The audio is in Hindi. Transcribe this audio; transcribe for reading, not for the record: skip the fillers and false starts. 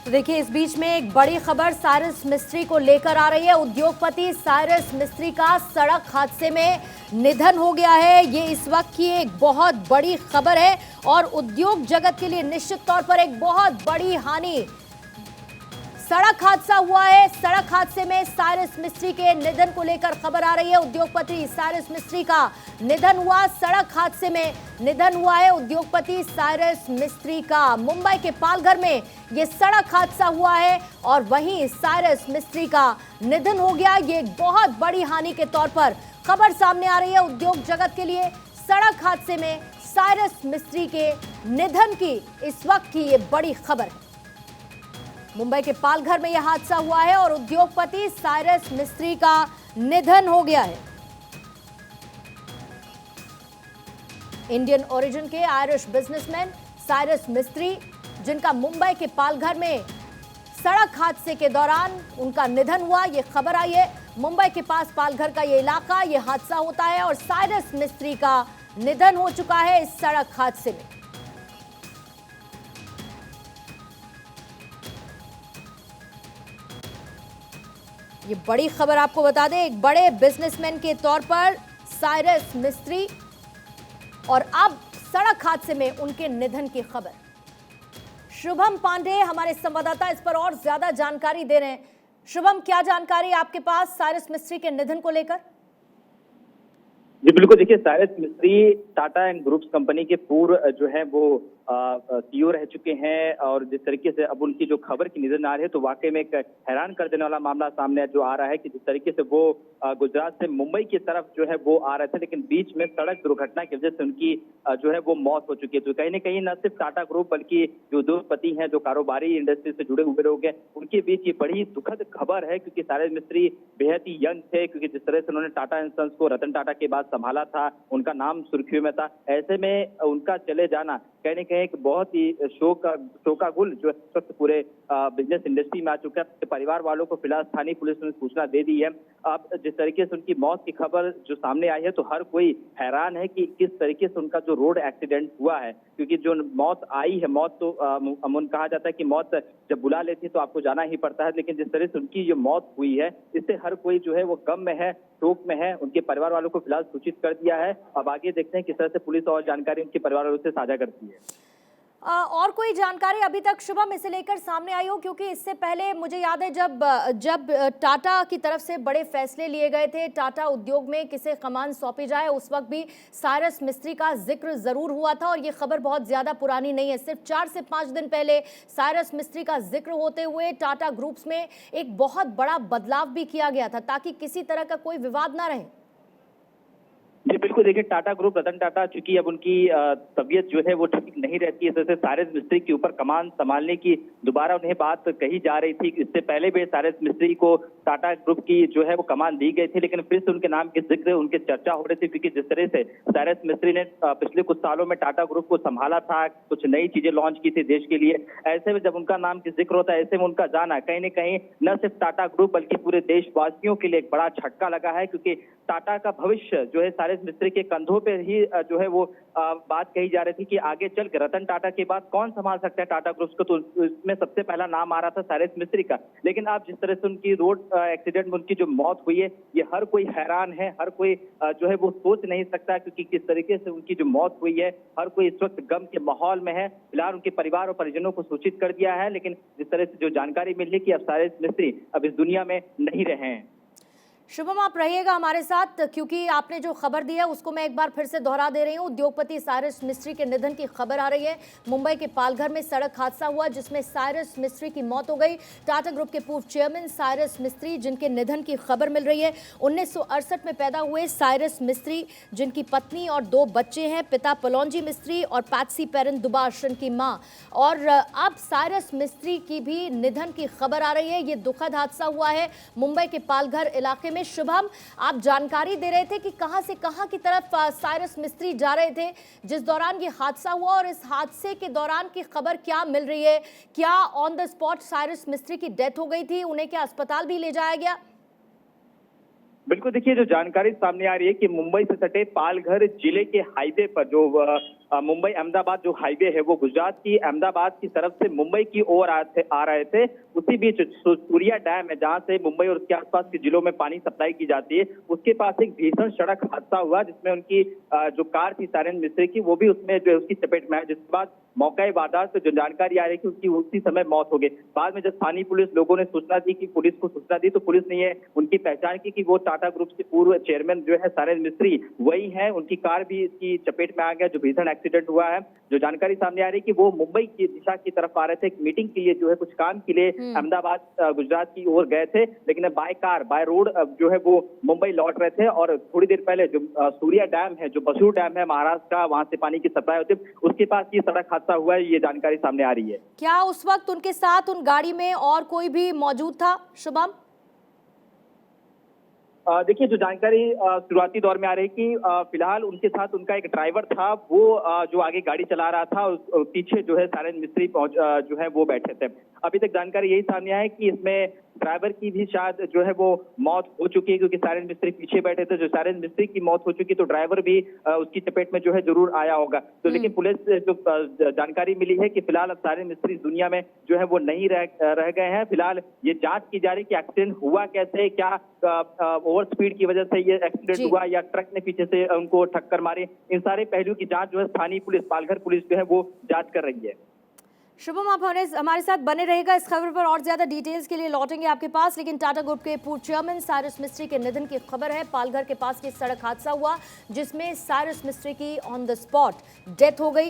तो देखिए, इस बीच में एक बड़ी खबर साइरस मिस्त्री को लेकर आ रही है। उद्योगपति साइरस मिस्त्री का सड़क हादसे में निधन हो गया है। ये इस वक्त की एक बहुत बड़ी खबर है और उद्योग जगत के लिए निश्चित तौर पर एक बहुत बड़ी हानि। सड़क हादसा हुआ है। सड़क हादसे में साइरस मिस्त्री के निधन को लेकर खबर आ रही है। उद्योगपति साइरस मिस्त्री का निधन हुआ। सड़क हादसे में निधन हुआ है उद्योगपति साइरस मिस्त्री का। मुंबई के पालघर में यह सड़क हादसा हुआ है और वहीं साइरस मिस्त्री का निधन हो गया। ये एक बहुत बड़ी हानि के तौर पर खबर सामने आ रही है उद्योग जगत के लिए। सड़क हादसे में साइरस मिस्त्री के निधन की इस वक्त की ये बड़ी खबर है। मुंबई के पालघर में यह हादसा हुआ है और उद्योगपति साइरस मिस्त्री का निधन हो गया है। इंडियन ओरिजिन के आयरिश बिजनेसमैन साइरस मिस्त्री, जिनका मुंबई के पालघर में सड़क हादसे के दौरान उनका निधन हुआ, यह खबर आई है। मुंबई के पास पालघर का यह इलाका, यह हादसा होता है और साइरस मिस्त्री का निधन हो चुका है इस सड़क हादसे में। ये बड़ी खबर आपको बता दें, एक बड़े बिजनेसमैन के तौर पर साइरस मिस्त्री और अब सड़क हादसे में उनके निधन की खबर। शुभम पांडे हमारे संवाददाता इस पर और ज्यादा जानकारी दे रहे हैं। शुभम, क्या जानकारी आपके पास साइरस मिस्त्री के निधन को लेकर? जी बिल्कुल, देखिए साइरस मिस्त्री टाटा एंड ग्रुप्स कंपनी के पूर्व जो है वो सीईओ रह चुके हैं और जिस तरीके से अब उनकी जो खबर की निधन आ रही है तो वाकई में एक हैरान कर देने वाला मामला सामने जो आ रहा है कि जिस तरीके से वो गुजरात से मुंबई की तरफ जो है वो आ रहे थे, लेकिन बीच में सड़क दुर्घटना की वजह से उनकी जो है वो मौत हो चुकी है। तो कहीं ना कहीं न सिर्फ टाटा ग्रुप बल्कि जो उद्योगपति हैं, जो कारोबारी इंडस्ट्री से जुड़े हुए लोग हैं, उनके बीच ये बड़ी दुखद खबर है क्योंकि साइरस मिस्त्री बेहद ही यंग थे। क्योंकि जिस तरह से उन्होंने टाटा एंड सन्स को रतन टाटा के बाद संभाला था, उनका नाम सुर्खियों में था, ऐसे में उनका चले जाना कहीं ना कहीं एक बहुत ही शोकाकुल जो है वक्त पूरे बिजनेस इंडस्ट्री में आ चुका है। परिवार वालों को फिलहाल स्थानीय पुलिस ने सूचना दे दी है। अब जिस तरीके से उनकी मौत की खबर जो सामने आई है तो हर कोई हैरान है कि किस तरीके से उनका जो रोड एक्सीडेंट हुआ है, क्योंकि जो मौत आई है, मौत तो अमूमन कहा जाता है कि मौत जब बुला लेती है तो आपको जाना ही पड़ता है, लेकिन जिस तरह से उनकी जो मौत हुई है इससे हर कोई जो है वो गम में है, शोक में है। उनके परिवार वालों को फिलहाल सूचित कर दिया है। अब आगे देखते हैं किस तरह से पुलिस और जानकारी उनके परिवार वालों से साझा करती है। और कोई जानकारी अभी तक शुभम इसे लेकर सामने आई हो? क्योंकि इससे पहले मुझे याद है जब टाटा की तरफ से बड़े फैसले लिए गए थे, टाटा उद्योग में किसे कमान सौंपी जाए, उस वक्त भी साइरस मिस्त्री का जिक्र जरूर हुआ था और ये खबर बहुत ज्यादा पुरानी नहीं है। सिर्फ 4 से 5 दिन पहले साइरस मिस्त्री का जिक्र होते हुए टाटा ग्रुप्स में एक बहुत बड़ा बदलाव भी किया गया था ताकि किसी तरह का कोई विवाद ना रहे। जी बिल्कुल, देखिए टाटा ग्रुप, रतन टाटा, चूंकि अब उनकी तबीयत जो है वो ठीक नहीं रहती है, जैसे साइरस मिस्त्री के ऊपर कमान संभालने की दोबारा उन्हें बात कही जा रही थी। इससे पहले भी साइरस मिस्त्री को टाटा ग्रुप की जो है वो कमान दी गई थी, लेकिन फिर से उनके नाम की जिक्र, उनकी चर्चा हो रही थी क्योंकि जिस तरह से साइरस मिस्त्री ने पिछले कुछ सालों में टाटा ग्रुप को संभाला था, कुछ नई चीजें लॉन्च की थी देश के लिए, ऐसे में जब उनका नाम की जिक्र होता है, ऐसे में उनका जाना कहीं ना कहीं न सिर्फ टाटा ग्रुप बल्कि पूरे देशवासियों के लिए एक बड़ा झटका लगा है। क्योंकि टाटा का भविष्य जो है साइरस मिस्त्री के कंधों पे ही जो है वो बात कही जा रही थी कि आगे चल के रतन टाटा के बाद कौन संभाल सकता है टाटा ग्रुप्स को, तो इसमें सबसे पहला नाम आ रहा था साइरस मिस्त्री का। लेकिन अब जिस तरह से उनकी रोड एक्सीडेंट में उनकी जो मौत हुई है, ये हर कोई हैरान है, हर कोई जो है वो सोच नहीं सकता क्योंकि किस तरीके से उनकी जो मौत हुई है, हर कोई इस वक्त गम के माहौल में है। फिलहाल उनके परिवार और परिजनों को सूचित कर दिया है, लेकिन जिस तरह से जो जानकारी मिली कि अब साइरस मिस्त्री अब इस दुनिया में नहीं रहे हैं। शुभम, आप रहिएगा हमारे साथ क्योंकि आपने जो खबर दी है उसको मैं एक बार फिर से दोहरा दे रही हूँ। उद्योगपति साइरस मिस्त्री के निधन की खबर आ रही है। मुंबई के पालघर में सड़क हादसा हुआ जिसमें साइरस मिस्त्री की मौत हो गई। टाटा ग्रुप के पूर्व चेयरमैन साइरस मिस्त्री, जिनके निधन की खबर मिल रही है। 1968 में पैदा हुए साइरस मिस्त्री, जिनकी पत्नी और 2 बच्चे हैं, पिता पलोंजी मिस्त्री और पैट्सी पेरेन दुबाशन की माँ। और अब साइरस मिस्त्री की भी निधन की खबर आ रही है। ये दुखद हादसा हुआ है मुंबई के पालघर इलाके में। शुभम, आप जानकारी दे रहे थे कि कहां से कहां की तरफ साइरस मिस्त्री जा रहे थे जिस दौरान ये हादसा हुआ, और इस हादसे के दौरान की खबर क्या मिल रही है? क्या ऑन द स्पॉट साइरस मिस्त्री की डेथ हो गई थी? उन्हें क्या अस्पताल भी ले जाया गया? बिल्कुल, देखिए जो जानकारी सामने आ रही है कि मुंबई से सटे पालघर जिले के हाईवे पर जो मुंबई अहमदाबाद जो हाईवे है वो गुजरात की अहमदाबाद की तरफ से मुंबई की ओर आ रहे थे। उसी बीच सूर्या डैम है जहां से मुंबई और उसके आसपास के जिलों में पानी सप्लाई की जाती है, उसके पास एक भीषण सड़क हादसा हुआ जिसमें उनकी जो कार थी सायरन मिस्त्री की वो भी उसमें जो है उसकी चपेट में है, जिसके बाद मौका वारदात से जो जानकारी आ रही कि उसकी उसी समय मौत हो गई। बाद में जब स्थानीय पुलिस लोगों ने सूचना दी कि पुलिस को सूचना दी तो पुलिस ने ये उनकी पहचान की कि वो टाटा ग्रुप के पूर्व चेयरमैन जो है सायरन मिस्त्री वही है। उनकी कार भी इसकी चपेट में आ गया, जो भीषण एक्सीडेंट हुआ है। जो जानकारी सामने आ रही कि वो मुंबई की दिशा की तरफ आ रहे थे, एक मीटिंग के लिए जो है कुछ काम के लिए अहमदाबाद गुजरात की ओर गए थे, लेकिन बाय कार बाय रोड जो है वो मुंबई लौट रहे थे। और थोड़ी देर पहले जो सूर्या डैम है, जो बसूर डैम है महाराष्ट्र का, वहां से पानी की सप्लाई होती है, उसके पास ये सड़क हादसा हुआ है, ये जानकारी सामने आ रही है। क्या उस वक्त उनके साथ उन गाड़ी में और कोई भी मौजूद था शुभम? देखिए, जो जानकारी शुरुआती दौर में आ रही कि फिलहाल उनके साथ उनका एक ड्राइवर था, वो जो आगे गाड़ी चला रहा था, पीछे जो है सायरन मिस्त्री जो है वो बैठे थे। अभी तक जानकारी यही सामने आई है कि इसमें ड्राइवर की भी शायद जो है वो मौत हो चुकी है, क्योंकि सायरन मिस्त्री पीछे बैठे थे। जो सायरन मिस्त्री की मौत हो चुकी तो ड्राइवर भी उसकी चपेट में जो है जरूर आया होगा। तो लेकिन पुलिस से जो जानकारी मिली है कि फिलहाल सायरन मिस्त्री दुनिया में जो है वो नहीं रह गए हैं। फिलहाल ये जांच की जा रही कि एक्सीडेंट हुआ कैसे, क्या ओवर स्पीड की वजह से ये एक्सीडेंट हुआ या ट्रक ने पीछे से उनको टक्कर मारी। इन सारे पहलू की जांच जो है स्थानीय पुलिस, पालघर पुलिस जो है वो जांच कर रही है। शुभम, आप हमारे साथ बने रहेगा, इस खबर पर और ज्यादा डिटेल्स के लिए लौटेंगे आपके पास। लेकिन टाटा ग्रुप के पूर्व चेयरमैन साइरस मिस्त्री के निधन की खबर है। पालघर के पास ये सड़क हादसा हुआ जिसमें साइरस मिस्त्री की ऑन द स्पॉट डेथ हो गई।